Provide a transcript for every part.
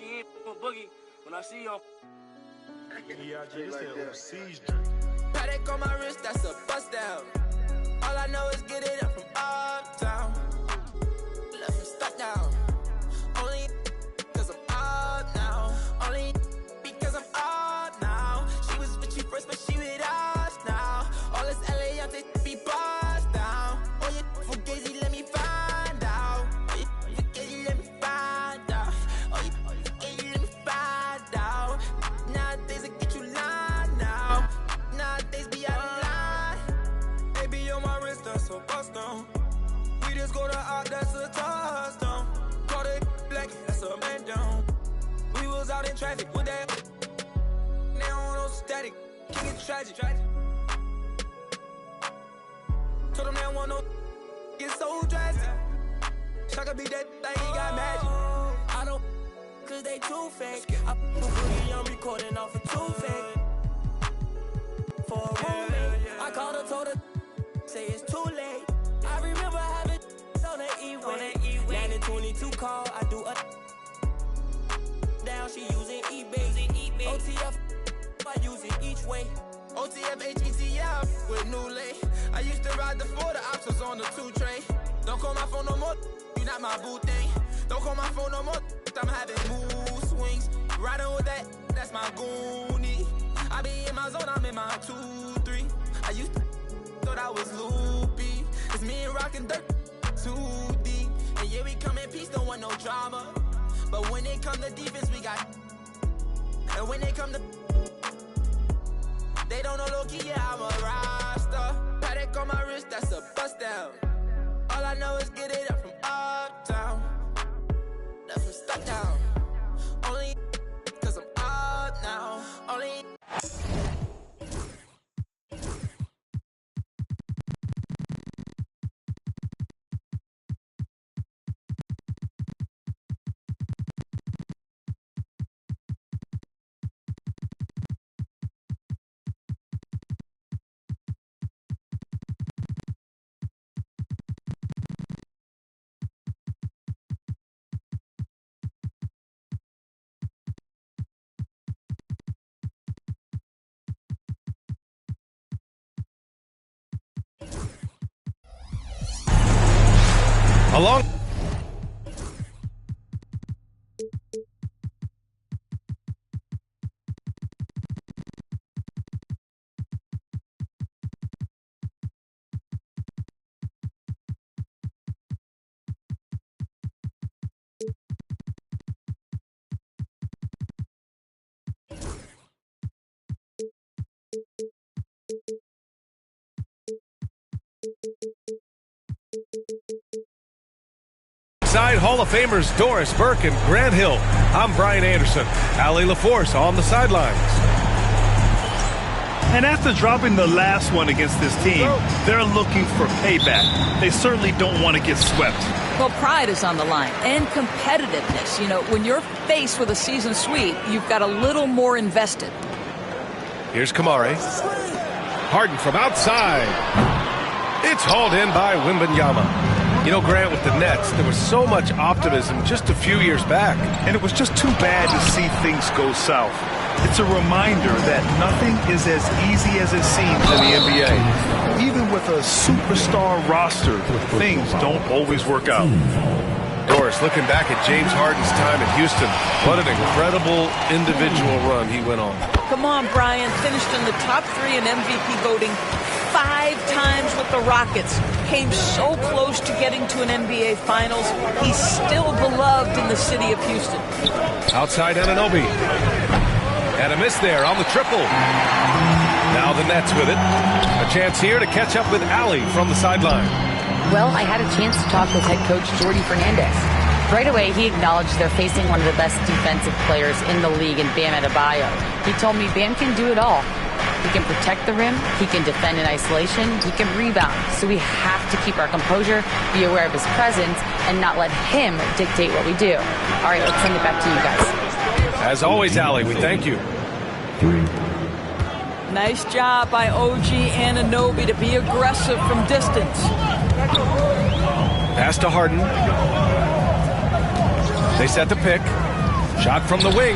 in boogie when I see you. Paddock on my wrist, that's a bust down. All I know is get it up from uptown. Left him stuck down. Only cause I'm up now. Only because I'm up now. She was with you first, but she with us now. All this LA out there be bust down. Oh, you fugazi, let me find out. Oh, you fugazi, let me find out. Oh, you fugazi, let me find out. Nowadays I get you lying now. Nowadays be out of line. Baby on my wrist, that's a bust down. We just go to out, that's a touchdown. Call it black, that's a man down. We was out in traffic with that. Now on no static, king is tragic. Told them they don't want no get so drastic. Shaka be that thing, he got magic. I don't cause they too fake. I'm recording off of too fake. For a roommate, I called her, told her, say it's too late. I remember having on that E-way. 922 call, I do a down, she using eBay. OTF, I use it each way. OTF, HETF with new lay. I used to ride the 4, the options on the 2 tray. Don't call my phone no more, you not my boo thing. Don't call my phone no more, I'm having mood swings. Riding with that, that's my goonie. I be in my zone, I'm in my 2-3. I used to thought I was loopy. It's me and rockin' dirt, too deep. And yeah, we come in peace, don't want no drama. But when it come to defense, we got. And when they come to, they don't know low-key, yeah, I'm a roster. Paddock on my wrist, that's a bust down. All I know is get it up from uptown. Left him stuck down. Only cause I'm up now. Only. Along. Side Hall of Famers Doris Burke and Grant Hill. I'm Brian Anderson. Allie LaForce on the sidelines. And after dropping the last one against this team, they're looking for payback. They certainly don't want to get swept. Well, pride is on the line and competitiveness. You know, when you're faced with a season sweep, you've got a little more invested. Here's Kamare. Harden from outside. It's hauled in by Wembanyama. You know, Grant, with the Nets, there was so much optimism just a few years back. And it was just too bad to see things go south. It's a reminder that nothing is as easy as it seems in the NBA. Even with a superstar roster, things don't always work out. Doris, looking back at James Harden's time in Houston, what an incredible individual run he went on. Come on, Brian. Finished in the top 3 in MVP voting 5 times with the Rockets. Came so close to getting to an NBA Finals. He's still beloved in the city of Houston. Outside Anunoby. And a miss there on the triple. Now the Nets with it. A chance here to catch up with Allie from the sideline. Well, I had a chance to talk with head coach Jordi Fernandez. Right away, he acknowledged they're facing one of the best defensive players in the league in Bam Adebayo. He told me Bam can do it all. He can protect the rim, he can defend in isolation, he can rebound. So we have to keep our composure, be aware of his presence, and not let him dictate what we do. All right, let's send it back to you guys. As always, Allie, we thank you. Nice job by OG Anunoby to be aggressive from distance. Pass to Harden. They set the pick. Shot from the wing.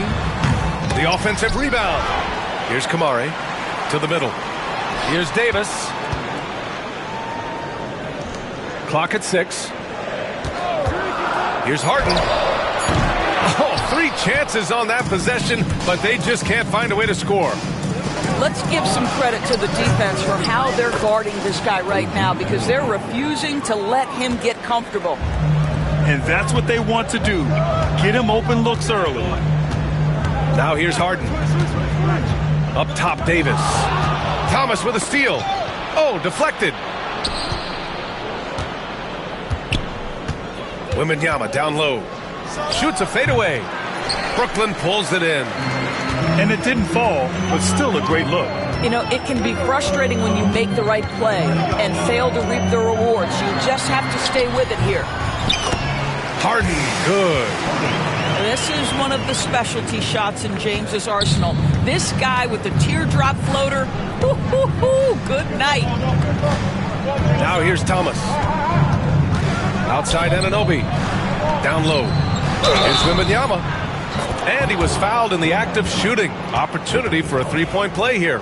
The offensive rebound. Here's Kamari to the middle. Here's Davis. Clock at 6. Here's Harden. Oh, 3 chances on that possession, but they just can't find a way to score. Let's give some credit to the defense for how they're guarding this guy right now, because they're refusing to let him get comfortable. And that's what they want to do. Get him open looks early. Now here's Harden. Up top, Davis. Thomas with a steal. Oh, deflected. Wembanyama down low. Shoots a fadeaway. Brooklyn pulls it in. And it didn't fall, but still a great look. You know, it can be frustrating when you make the right play and fail to reap the rewards. You just have to stay with it here. Harden, good. This is one of the specialty shots in James's arsenal. This guy with the teardrop floater, good night. Now here's Thomas. Outside Anunoby. Down low. Here's Wembanyama. And he was fouled in the act of shooting. Opportunity for a 3-point play here.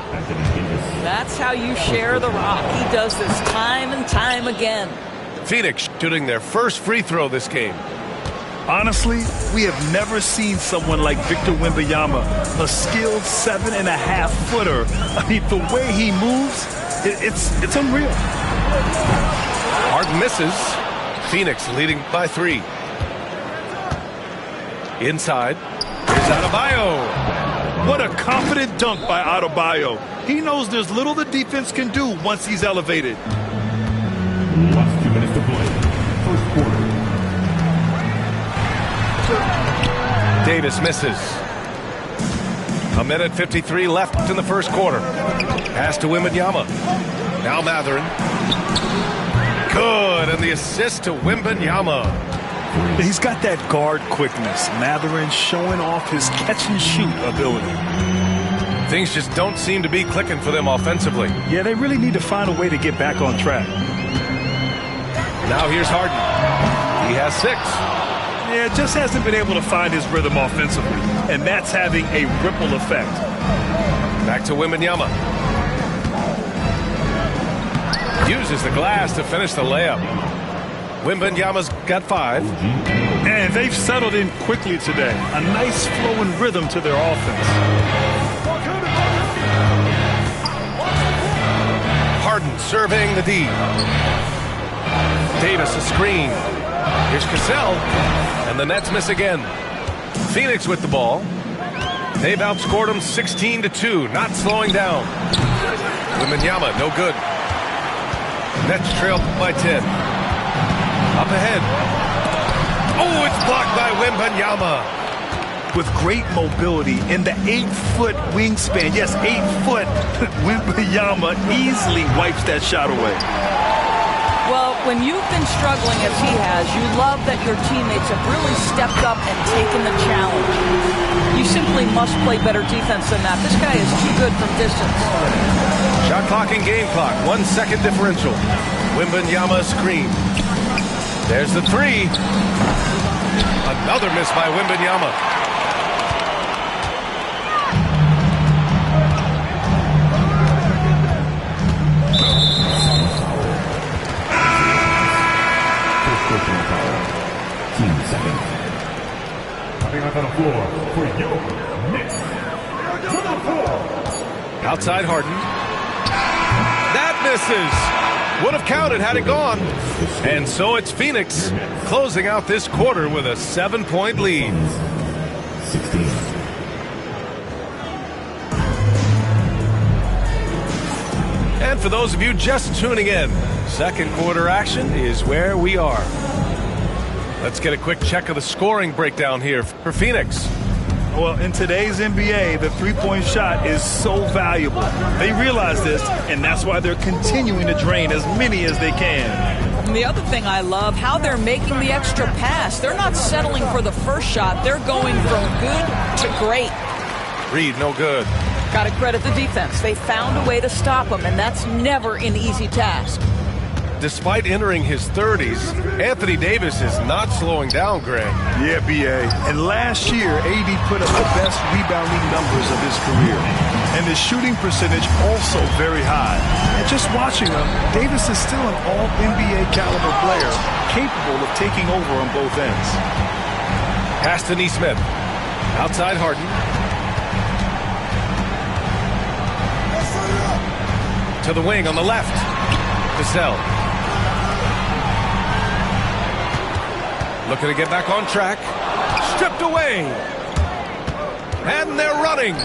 That's how you share the rock. He does this time and time again. Phoenix shooting their first free throw this game. Honestly, we have never seen someone like Victor Wembanyama, a skilled 7.5-footer. I mean, the way he moves, it's unreal. Harden misses. Phoenix leading by 3. Inside. Here's Adebayo. What a confident dunk by Adebayo. He knows there's little the defense can do once he's elevated. Last 2 minutes to play. First quarter. Davis misses. 1:53 left in the first quarter. Pass to Wembanyama. Now Matherin. Good, and the assist to Wembanyama. He's got that guard quickness. Matherin showing off his catch-and-shoot ability. Things just don't seem to be clicking for them offensively. Yeah, they really need to find a way to get back on track. Now here's Harden. He has 6. Yeah, just hasn't been able to find his rhythm offensively, and that's having a ripple effect. Back to Wembanyama. Uses the glass to finish the layup. Wembanyama's got 5. And they've settled in quickly today. A nice flowing rhythm to their offense. Harden surveying the D. Davis a screen. Here's Cassell. And the Nets miss again. Phoenix with the ball. They've outscored them 16-2. Not slowing down. Wembanyama, no good. Nets trail by 10. Up ahead. Oh, it's blocked by Wembanyama. With great mobility in the 8-foot wingspan. Yes, 8 foot. Wembanyama easily wipes that shot away. Well, when you've been struggling as he has, you love that your teammates have really stepped up and taken the challenge. You simply must play better defense than that. This guy is too good from distance. Shot clock and game clock. 1 second differential. Wembanyama screen. There's the 3. Another miss by Wembanyama. Team second. Coming up on the floor for your Knicks. Number 4. Outside Harden. That misses. Would have counted had it gone. And so it's Phoenix closing out this quarter with a 7-point lead. 16. And for those of you just tuning in, second quarter action is where we are. Let's get a quick check of the scoring breakdown here for Phoenix. Well, in today's NBA, the three-point shot is so valuable. They realize this, and that's why they're continuing to drain as many as they can. And the other thing I love, how they're making the extra pass. They're not settling for the first shot. They're going from good to great. Reed, no good. Got to credit the defense. They found a way to stop them, and that's never an easy task. despite entering his 30s, Anthony Davis is not slowing down, Grant. Yeah, B.A. And last year, AD put up the best rebounding numbers of his career. And his shooting percentage also very high. And just watching him, Davis is still an all-NBA caliber player, capable of taking over on both ends. Pass to Neesmith. Outside Harden. To the wing on the left. Cassell. Looking to get back on track. Stripped away. And they're running.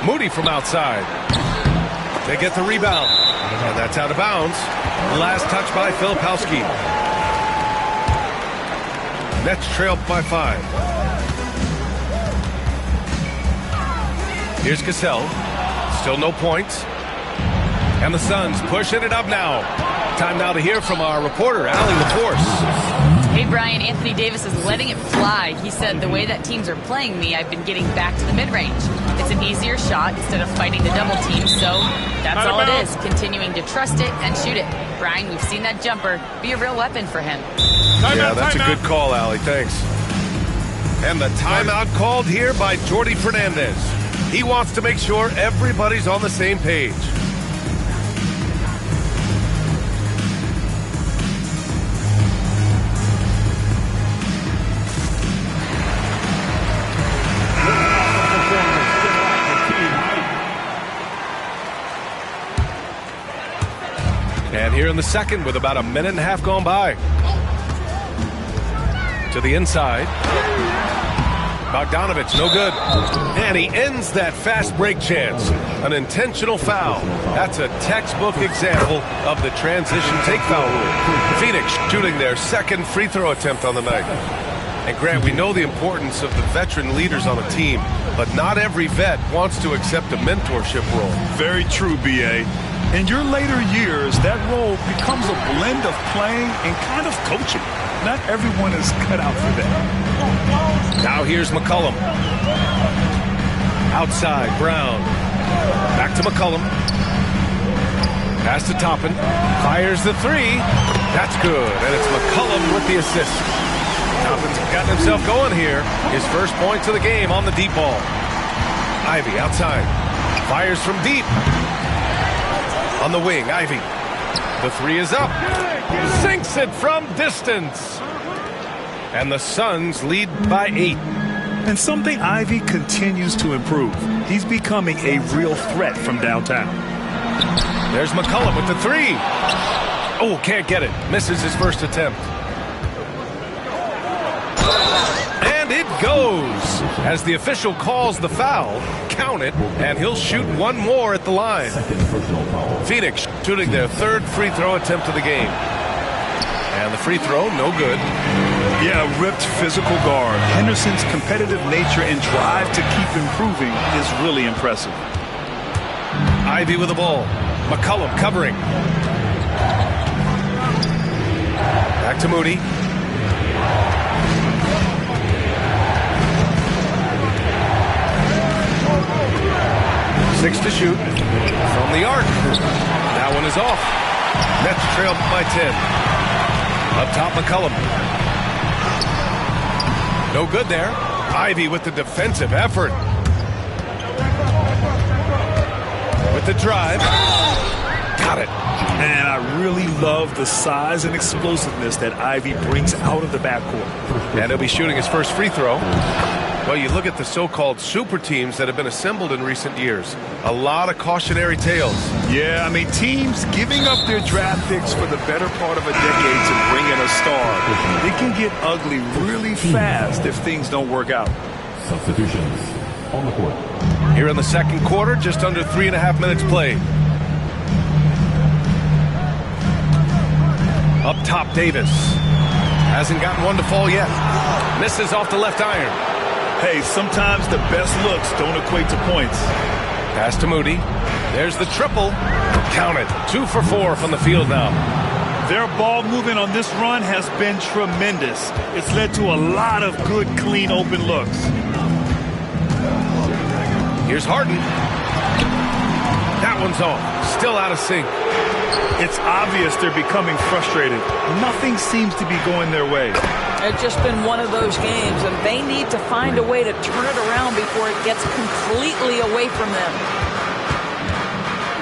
Moody from outside. They get the rebound. And that's out of bounds. Last touch by Filipowski. Nets trailed by 5. Here's Cassell. Still no points. And the Suns pushing it up now. Time now to hear from our reporter, Allie LaForce. Hey, Brian, Anthony Davis is letting it fly. He said, the way that teams are playing me, I've been getting back to the mid-range. It's an easier shot instead of fighting the double team, so that's all it is, continuing to trust it and shoot it. Brian, we've seen that jumper be a real weapon for him. Yeah, that's a good call, Allie. Thanks. And the timeout called here by Jordi Fernandez. He wants to make sure everybody's on the same page. And here in the second with about a minute and a half gone by. To the inside. Bogdanovich, no good. And he ends that fast break chance. An intentional foul. That's a textbook example of the transition take foul rule. Phoenix shooting their second free throw attempt on the night. And Grant, we know the importance of the veteran leaders on a team, but not every vet wants to accept a mentorship role. Very true, B.A. In your later years, that role becomes a blend of playing and kind of coaching. Not everyone is cut out for that. Now here's McCollum. Outside, Brown. Back to McCollum. Pass to Toppin. Fires the three. That's good. And it's McCollum with the assist. Toppin's gotten himself going here. His first points of the game on the deep ball. Ivy outside. Fires from deep. On the wing, Ivy. The three is up. Sinks it from distance. And the Suns lead by 8. And something Ivy continues to improve. He's becoming a real threat from downtown. There's McCollum with the three. Oh, can't get it. Misses his first attempt. And it goes. As the official calls the foul, count it, and he'll shoot one more at the line. Phoenix shooting their third free throw attempt of the game. And the free throw, no good. Yeah, ripped physical guard. Henderson's competitive nature and drive to keep improving is really impressive. Ivy with the ball. McCollum covering. Back to Moody. Six to shoot. From the arc. That one is off. Nets trailed by 10. Up top, McCollum. No good there. Ivy with the defensive effort. With the drive. Got it. And I really love the size and explosiveness that Ivy brings out of the backcourt. And he'll be shooting his first free throw. Well, you look at the so-called super teams that have been assembled in recent years. A lot of cautionary tales. Yeah, I mean, teams giving up their draft picks for the better part of a decade to bring in a star. It can get ugly really fast if things don't work out. Substitutions on the court. Here in the second quarter, just under 3.5 minutes played. Up top, Davis. Hasn't gotten one to fall yet. Misses off the left iron. Hey, sometimes the best looks don't equate to points. Pass to Moody. There's the triple. Count it. 2 for 4 from the field now. Their ball movement on this run has been tremendous. It's led to a lot of good, clean, open looks. Here's Harden. That one's off. Still out of sync. It's obvious they're becoming frustrated. Nothing seems to be going their way. It's just been one of those games, and they need to find a way to turn it around before it gets completely away from them.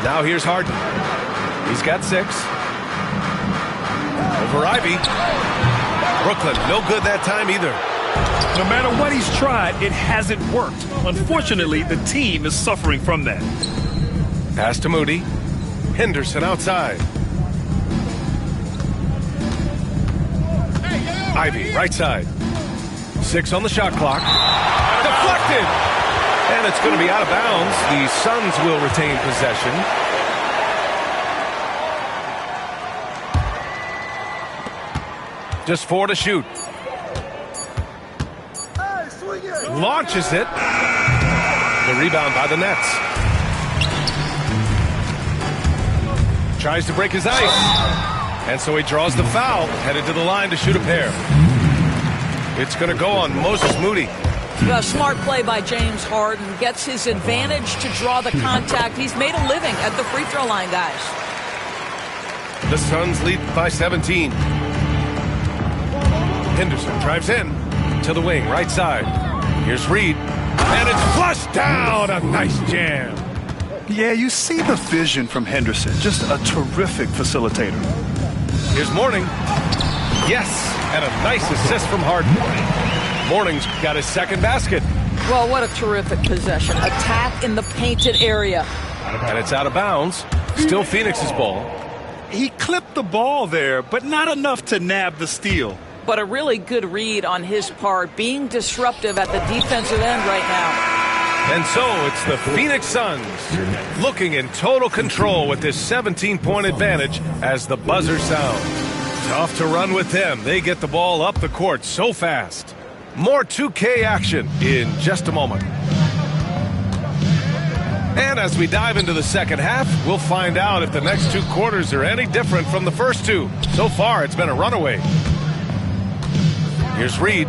Now here's Harden. He's got 6. Over Ivy. Brooklyn, no good that time either. No matter what he's tried, it hasn't worked. Unfortunately, the team is suffering from that. Pass to Moody. Henderson outside. Ivy, right side. 6 on the shot clock. Deflected! And it's going to be out of bounds. The Suns will retain possession. Just 4 to shoot. Launches it. The rebound by the Nets. Tries to break his ice. And so he draws the foul, headed to the line to shoot a pair. It's going to go on Moses Moody. A smart play by James Harden. Gets his advantage to draw the contact. He's made a living at the free throw line, guys. The Suns lead by 17. Henderson drives in to the wing, right side. Here's Reed. And it's flushed down. A nice jam. Yeah, you see the vision from Henderson. Just a terrific facilitator. Here's Mourning. Yes, and a nice assist from Harden. Mourning's got his second basket. Well, what a terrific possession. Attack in the painted area. And it's out of bounds. Still Phoenix's ball. He clipped the ball there, but not enough to nab the steal. But a really good read on his part, being disruptive at the defensive end right now. And so it's the Phoenix Suns looking in total control with this 17-point advantage as the buzzer sounds. Tough to run with them. They get the ball up the court so fast. More 2K action in just a moment. And as we dive into the second half, we'll find out if the next 2 quarters are any different from the first 2. So far, it's been a runaway. Here's Reed.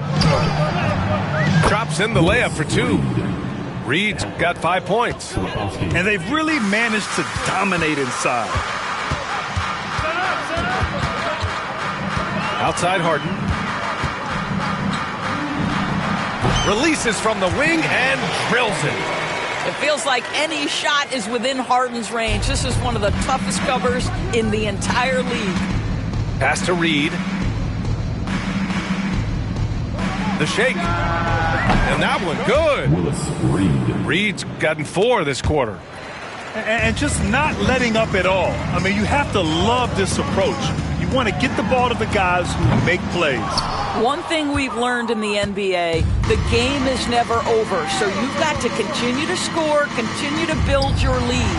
Drops in the layup for 2. Reed's got 5 points. And they've really managed to dominate inside. Outside Harden. Releases from the wing and drills it. It feels like any shot is within Harden's range. This is one of the toughest covers in the entire league. Pass to Reed. The shake. And that one good. Reed's gotten 4 this quarter. And just not letting up at all. I mean, you have to love this approach. You want to get the ball to the guys who make plays. One thing we've learned in the NBA, the game is never over. So you've got to continue to score, continue to build your lead.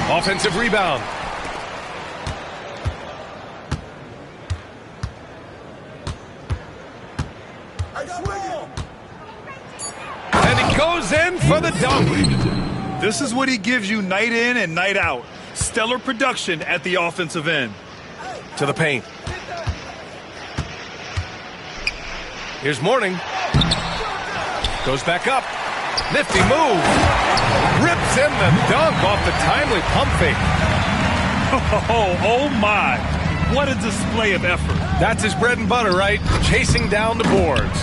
Offensive rebound. And he goes in for the dunk. This is what he gives you night in and night out. Stellar production at the offensive end. To the paint. Here's Mourning. Goes back up. Nifty move. Rips in the dunk off the timely pump fake. Oh my. What a display of effort. That's his bread and butter, right? Chasing down the boards.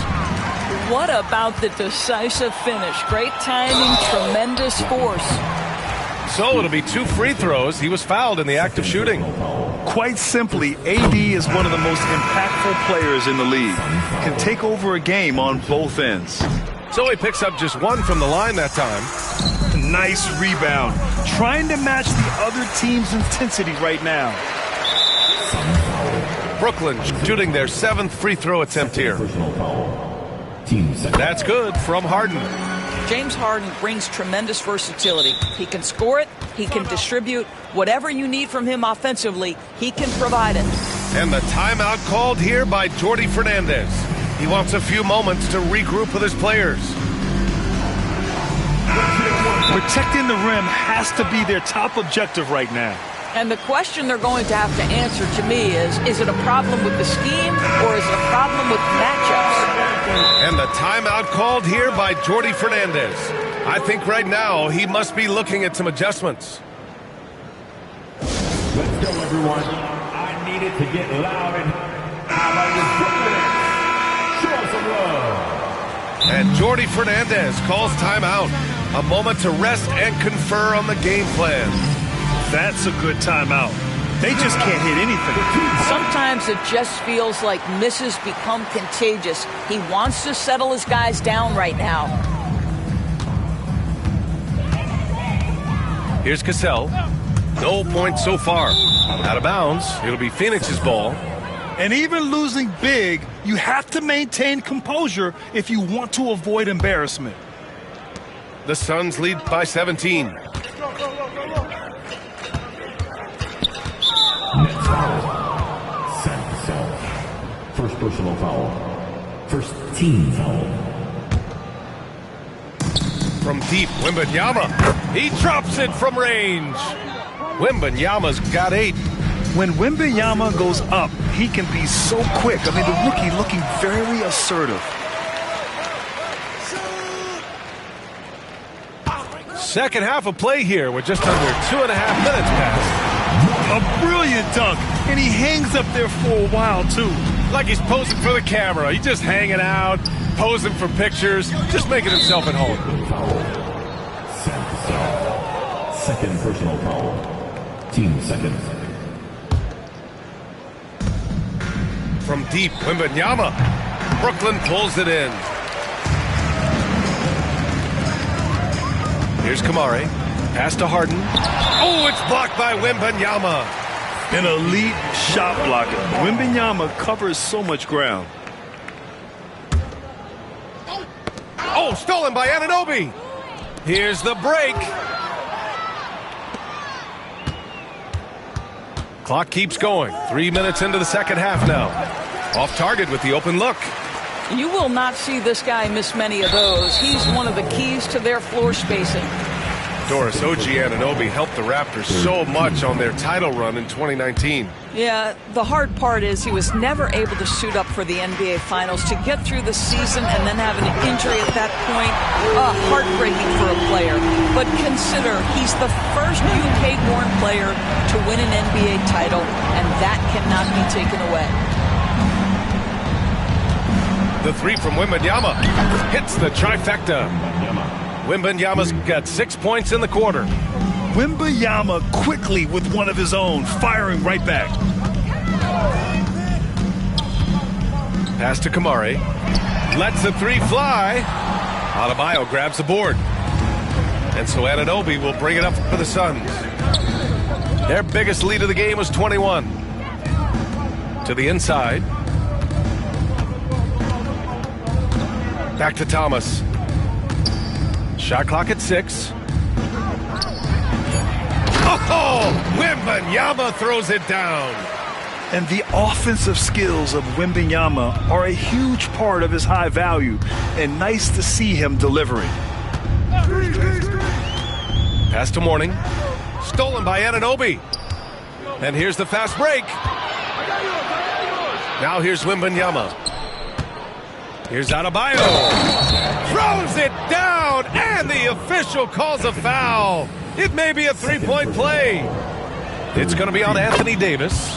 What about the decisive finish? Great timing, tremendous force. So it'll be 2 free throws. He was fouled in the act of shooting. Quite simply, AD is one of the most impactful players in the league. Can take over a game on both ends. So he picks up just 1 from the line that time. Nice rebound. Trying to match the other team's intensity right now. Brooklyn shooting their 7th free throw attempt here. That's good from Harden. James Harden brings tremendous versatility. He can score it, he can distribute. Whatever you need from him offensively, he can provide it. And the timeout called here by Jordi Fernandez. He wants a few moments to regroup with his players. Protecting the rim has to be their top objective right now. And the question they're going to have to answer to me is it a problem with the scheme or is it a problem with matchups? And the timeout called here by Jordi Fernandez. I think right now he must be looking at some adjustments. everyone. I needed to get loud and how about you? Show some love. And Jordy Fernandez calls timeout. A moment to rest and confer on the game plan. That's a good timeout. They just can't hit anything. Sometimes it just feels like misses become contagious. He wants to settle his guys down right now. Here's Cassell. No points so far. Out of bounds. It'll be Phoenix's ball. And even losing big, you have to maintain composure if you want to avoid embarrassment. The Suns lead by 17. Next foul. First personal foul. First team foul. From deep, Wembanyama. He drops it from range. Wembanyama's got 8. When Wembanyama goes up, he can be so quick. I mean, the rookie looking very assertive. Second half of play here. We're just under 2.5 minutes past. A brilliant dunk, and he hangs up there for a while, too. Like he's posing for the camera. He's just hanging out, posing for pictures, just making himself at home. Second personal foul. Team second. From deep, Wembanyama. Brooklyn pulls it in. Here's Kamari. Pass to Harden. Oh, it's blocked by Wembanyama. An elite shot blocker. Wembanyama covers so much ground. Oh, stolen by Anunoby. Here's the break. Clock keeps going. 3 minutes into the second half now. Off target with the open look. You will not see this guy miss many of those. He's one of the keys to their floor spacing. Doris, OG Anunoby helped the Raptors so much on their title run in 2019. Yeah, the hard part is he was never able to suit up for the NBA Finals. To get through the season and then have an injury at that point, heartbreaking for a player. But consider, he's the first UK-born player to win an NBA title, and that cannot be taken away. The three from Wembanyama hits the trifecta. Wembanyama's got 6 points in the quarter. Wembanyama quickly with one of his own, firing right back. Pass to Kamari. Lets the three fly. Adebayo grabs the board. And so Anunoby will bring it up for the Suns. Their biggest lead of the game was 21. To the inside. Back to Thomas. Shot clock at 6. Oh, Wembanyama throws it down. And the offensive skills of Wembanyama are a huge part of his high value, and nice to see him delivering. Pass to Mourning. Stolen by Anunoby. And here's the fast break. Now here's Wembanyama. Here's Adebayo. Throws it down, and the official calls a foul. It may be a three-point play. It's going to be on Anthony Davis.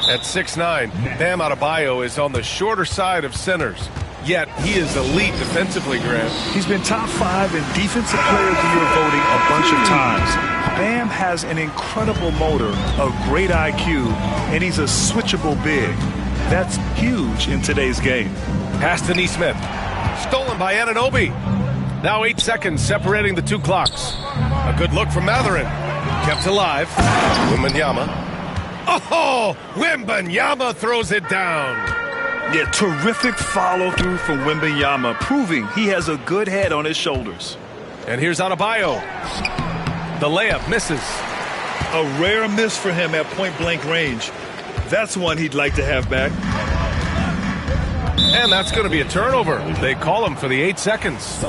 At 6'9", Bam Adebayo is on the shorter side of centers. Yet he is elite defensively, Grant. He's been top 5 in Defensive Player of the Year voting a bunch of times. Bam has an incredible motor, a great IQ, and he's a switchable big. That's huge in today's game. Pass to Nesmith. Stolen by Anunoby. Now 8 seconds separating the two clocks. A good look from Mathurin. Kept alive. Wembanyama. Oh, Wembanyama throws it down. Yeah, terrific follow-through from Wembanyama, proving he has a good head on his shoulders. And here's Adebayo. The layup misses. A rare miss for him at point-blank range. That's one he'd like to have back. And that's going to be a turnover. They call him for the 8 seconds.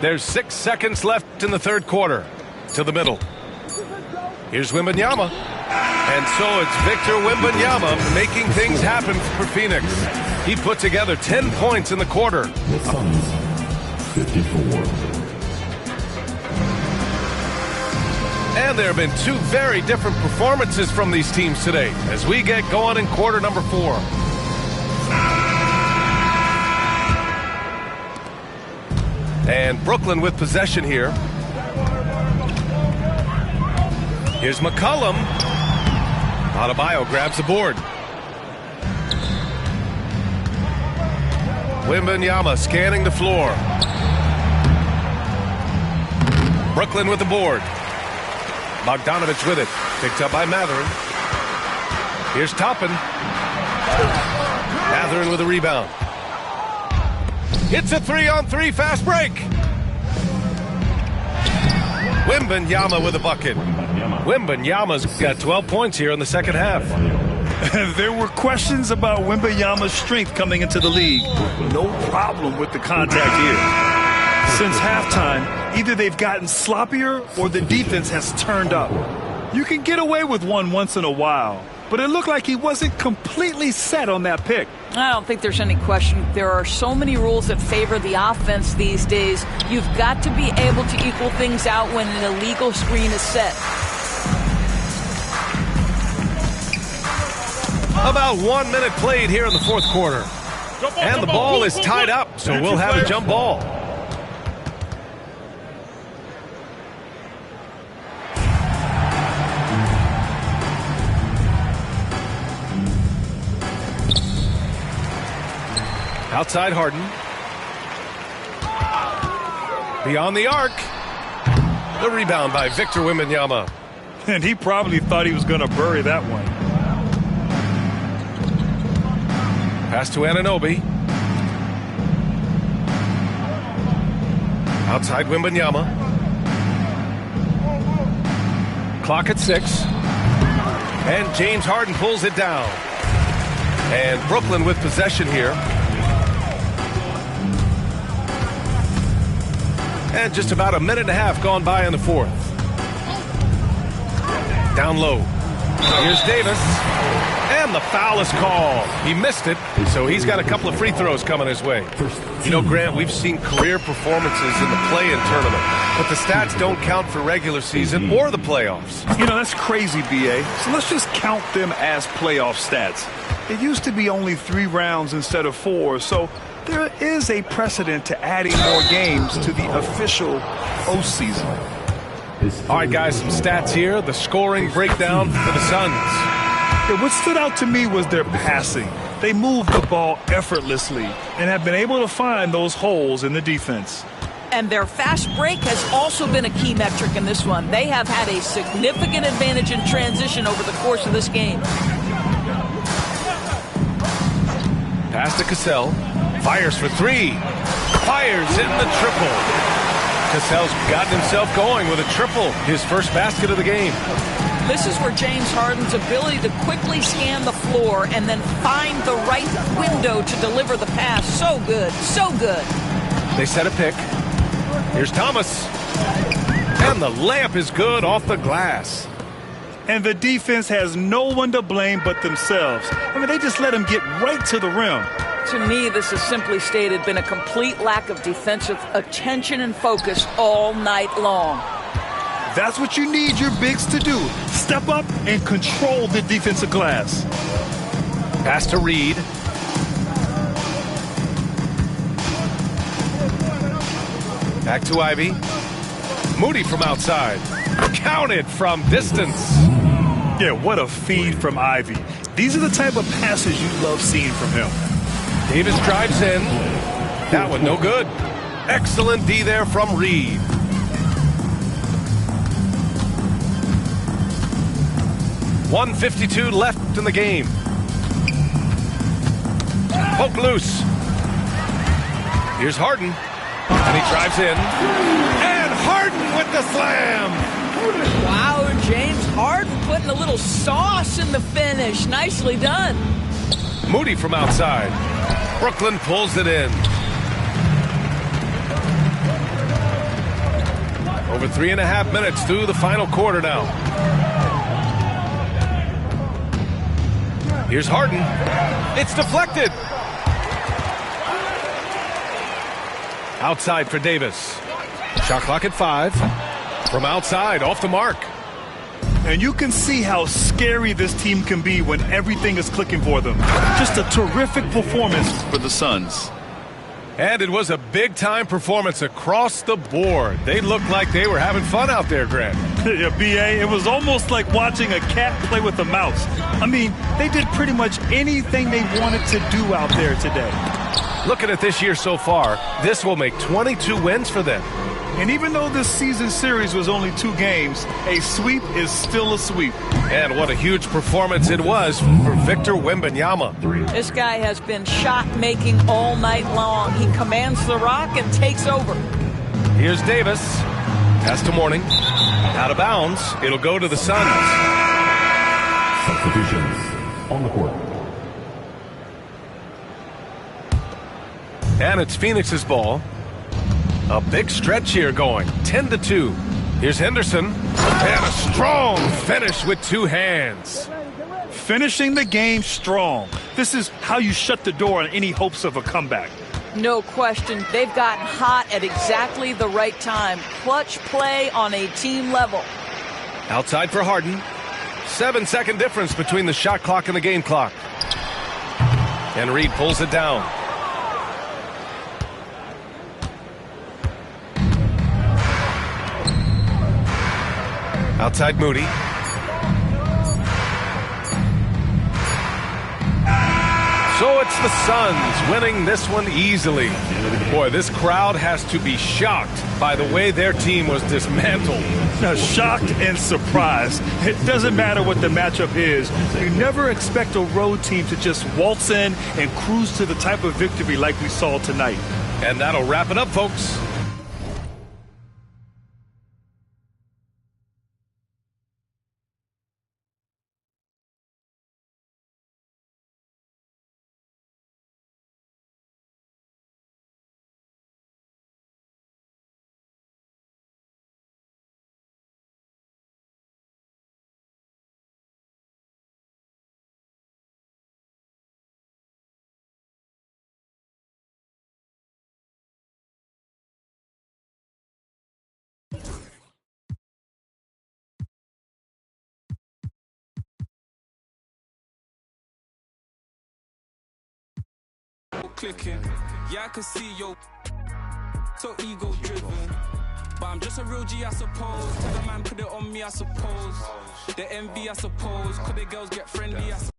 There's 6 seconds left in the third quarter. To the middle. Here's Wembanyama. And so it's Victor Wembanyama making things happen for Phoenix. He put together 10 points in the quarter. The Suns, 54. And there have been two very different performances from these teams today as we get going in quarter number 4. And Brooklyn with possession here. Here's McCollum. Adebayo grabs the board. Wembanyama scanning the floor. Brooklyn with the board. Bogdanovich with it. Picked up by Mathurin. Here's Toppin. Mathurin with a rebound. It's a 3-on-3 fast break. Wembanyama with a bucket. Wembanyama's got 12 points here in the second half. There were questions about Wembanyama's strength coming into the league. No problem with the contact here. Since halftime, either they've gotten sloppier or the defense has turned up. You can get away with one once in a while, but it looked like he wasn't completely set on that pick. I don't think there's any question. There are so many rules that favor the offense these days. You've got to be able to equal things out when an illegal screen is set. About 1 minute played here in the fourth quarter. And the ball is tied up, so we'll have a jump ball. Outside Harden. Beyond the arc. The rebound by Victor Wembanyama. And he probably thought he was going to bury that one. Pass to Anunoby. Outside Wembanyama. Clock at 6. And James Harden pulls it down. And Brooklyn with possession here. And just about a minute and a half gone by in the fourth. Down low. Here's Davis. And the foul is called. He missed it, so he's got a couple of free throws coming his way. You know, Grant, we've seen career performances in the play-in tournament, but the stats don't count for regular season or the playoffs. You know, that's crazy, B.A. So let's just count them as playoff stats. It used to be only 3 rounds instead of 4, so there is a precedent to adding more games to the official postseason. All right, guys, some stats here. The scoring breakdown for the Suns. Yeah, what stood out to me was their passing. They moved the ball effortlessly and have been able to find those holes in the defense. And their fast break has also been a key metric in this one. They have had a significant advantage in transition over the course of this game. Pass to Cassell. Fires for 3. Fires in the triple. Cassell's gotten himself going with a triple. His first basket of the game. This is where James Harden's ability to quickly scan the floor and then find the right window to deliver the pass. So good. So good. They set a pick. Here's Thomas. And the layup is good off the glass. And the defense has no one to blame but themselves. I mean, they just let him get right to the rim. To me, this has simply stated been a complete lack of defensive attention and focus all night long. That's what you need your bigs to do. Step up and control the defensive glass. Pass to Reed. Back to Ivy. Moody from outside. Counted from distance. Yeah, what a feed from Ivy. These are the type of passes you love seeing from him. Davis drives in. That one no good. Excellent D there from Reed. .152 left in the game. Poke loose. Here's Harden. And he drives in. And Harden with the slam. Wow, James Harden putting a little sauce in the finish. Nicely done. Moody from outside. Brooklyn pulls it in. Over 3.5 minutes through the final quarter now. Here's Harden. It's deflected. Outside for Davis. Shot clock at 5. From outside, off the mark. And you can see how scary this team can be when everything is clicking for them. Just a terrific performance for the Suns. And it was a big-time performance across the board. They looked like they were having fun out there, Grant. Yeah, B.A., it was almost like watching a cat play with a mouse. I mean, they did pretty much anything they wanted to do out there today. Looking at this year so far, this will make 22 wins for them. And even though this season series was only 2 games, a sweep is still a sweep. And what a huge performance it was for Victor Wembanyama. This guy has been shot-making all night long. He commands the rock and takes over. Here's Davis. Pass to Mourning. Out of bounds. It'll go to the Suns. Substitutions on the court. And it's Phoenix's ball. A big stretch here going, 10-2. Here's Henderson, and a strong finish with 2 hands. Finishing the game strong. This is how you shut the door on any hopes of a comeback. No question. They've gotten hot at exactly the right time. Clutch play on a team level. Outside for Harden. 7-second difference between the shot clock and the game clock. And Reed pulls it down. Outside Moody. So it's the Suns winning this one easily. Boy, this crowd has to be shocked by the way their team was dismantled. Now, shocked and surprised. It doesn't matter what the matchup is. You never expect a road team to just waltz in and cruise to the type of victory like we saw tonight. And that'll wrap it up, folks. Clicking, yeah, I can see yo, so ego driven. But I'm just a real G, I suppose. Tell the man put it on me, I suppose. The envy, I suppose. Could the girls get friendly, I suppose.